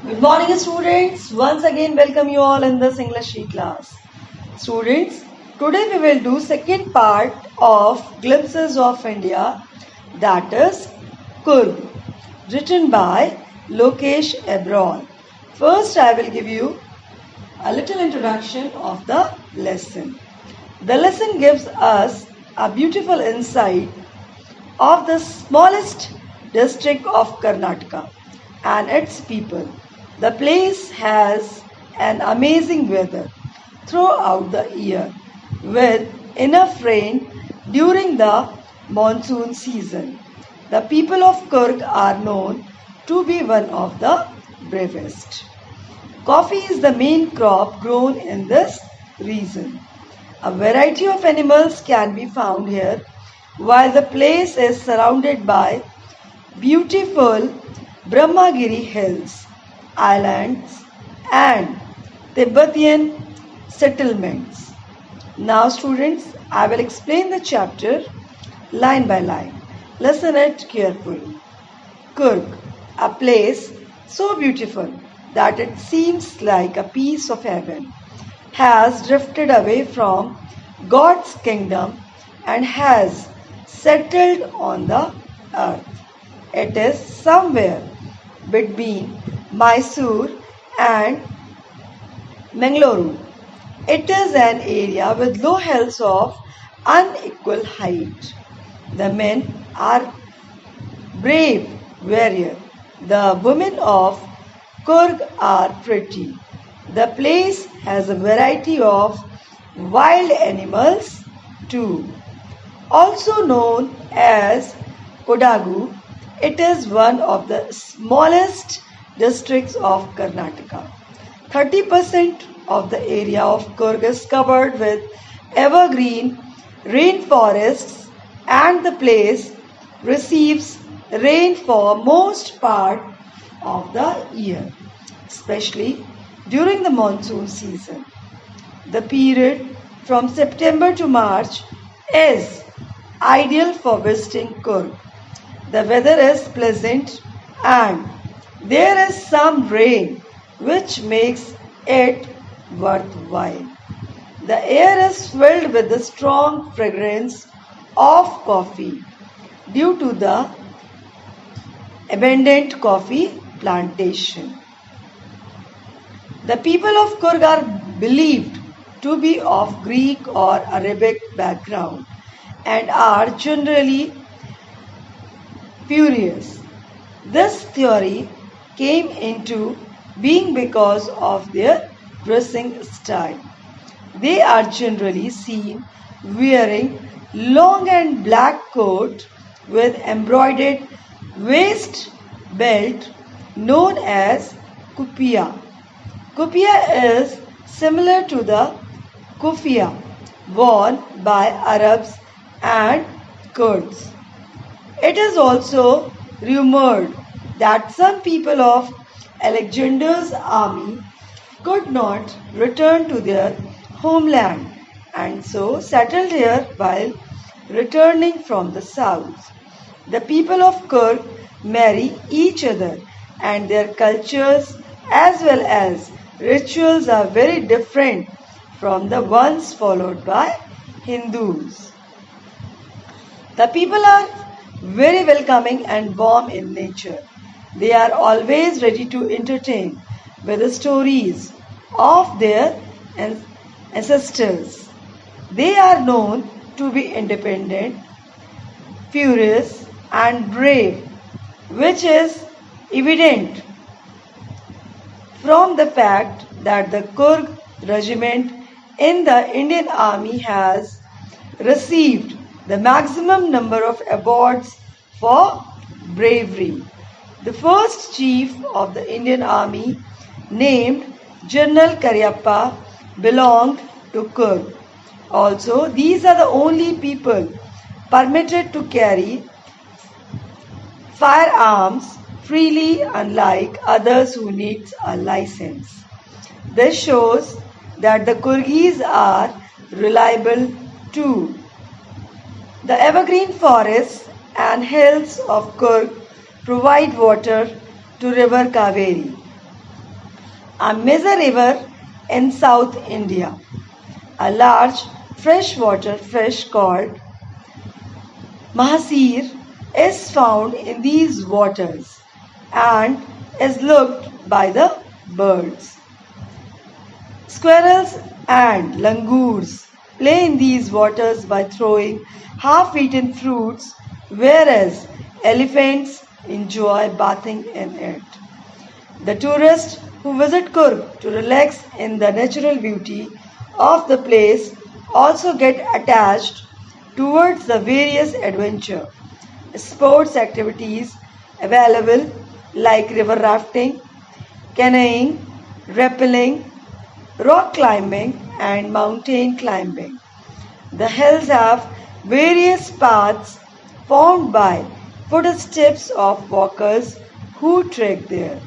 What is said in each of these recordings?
Good morning, students. Once again, welcome you all in this English class. Students, today we will do second part of Glimpses of India, that is Kurg, written by Lokesh Ebron. First, I will give you a little introduction of the lesson. The lesson gives us a beautiful insight of the smallest district of Karnataka and its people. The place has an amazing weather throughout the year with enough rain during the monsoon season. The people of Kurg are known to be one of the bravest. Coffee is the main crop grown in this region. A variety of animals can be found here, while the place is surrounded by beautiful Brahmagiri hills, islands, and Tibetan settlements. Now, students, I will explain the chapter line by line. Listen it carefully. Kurg, a place so beautiful that it seems like a piece of heaven, has drifted away from God's kingdom and has settled on the earth. It is somewhere between Mysore and Mangalore. It is an area with low hills of unequal height. The men are brave warriors. The women of Kurg are pretty. The place has a variety of wild animals too. Also known as Kodagu, it is one of the smallest districts of Karnataka. 30% of the area of Kurg is covered with evergreen rainforests, and the place receives rain for most part of the year, especially during the monsoon season. The period from September to March is ideal for visiting Kurg. The weather is pleasant and there is some rain which makes it worthwhile. The air is filled with the strong fragrance of coffee due to the abundant coffee plantation. The people of Kurg are believed to be of Greek or Arabic background and are generally furious. This theory came into being because of their dressing style. They are generally seen wearing long and black coat with embroidered waist belt known as kupia. Kupia is similar to the kufia worn by Arabs and Kurds. It is also rumored that some people of Alexander's army could not return to their homeland and so settled here while returning from the south. The people of Kurg marry each other and their cultures as well as rituals are very different from the ones followed by Hindus. The people are very welcoming and warm in nature. They are always ready to entertain with the stories of their ancestors. They are known to be independent, furious, and brave, which is evident from the fact that the Kurg regiment in the Indian Army has received the maximum number of awards for bravery. The first chief of the Indian Army, named General Cariappa, belonged to Kurg. Also, these are the only people permitted to carry firearms freely, unlike others who need a license. This shows that the Kurgis are reliable too. The evergreen forests and hills of Kurg provide water to river Kaveri. a major river in South India. A large freshwater fish called Mahasir is found in these waters and is looked by the birds. Squirrels and langurs play in these waters by throwing half-eaten fruits, whereas elephants enjoy bathing in it. The tourists who visit Kurg to relax in the natural beauty of the place also get attached towards the various adventure sports activities available like river rafting, canoeing, rappelling, rock climbing and mountain climbing. The hills have various paths formed by footsteps of walkers who trek there.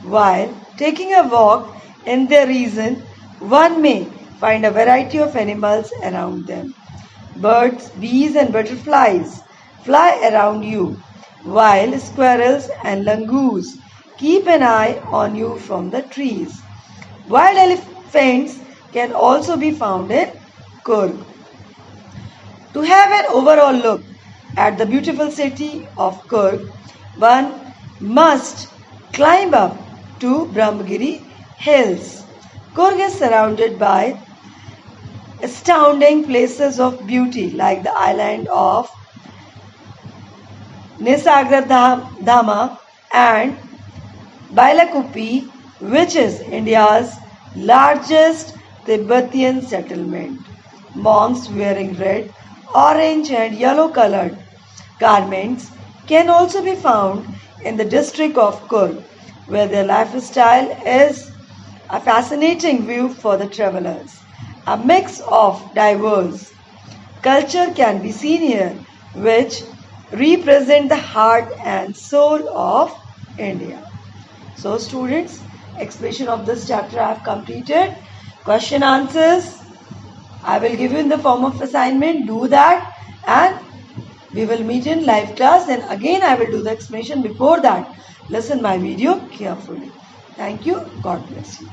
While taking a walk in their region, one may find a variety of animals around them. Birds, bees and butterflies fly around you, while squirrels and langurs keep an eye on you from the trees. Wild elephants can also be found in Kurg. To have an overall look at the beautiful city of Kurg, one must climb up to Brahmagiri Hills. Kurg is surrounded by astounding places of beauty like the island of Nisargadaama and Bailakupi, which is India's largest Tibetan settlement. Monks wearing red, orange and yellow colored garments can also be found in the district of Kurg, where their lifestyle is a fascinating view for the travelers. A mix of diverse culture can be seen here, which represent the heart and soul of India. So students, explanation of this chapter I have completed. Question answers I will give you in the form of assignment. Do that and we will meet in live class, and again I will do the explanation. Before that, listen my video carefully. Thank you. God bless you.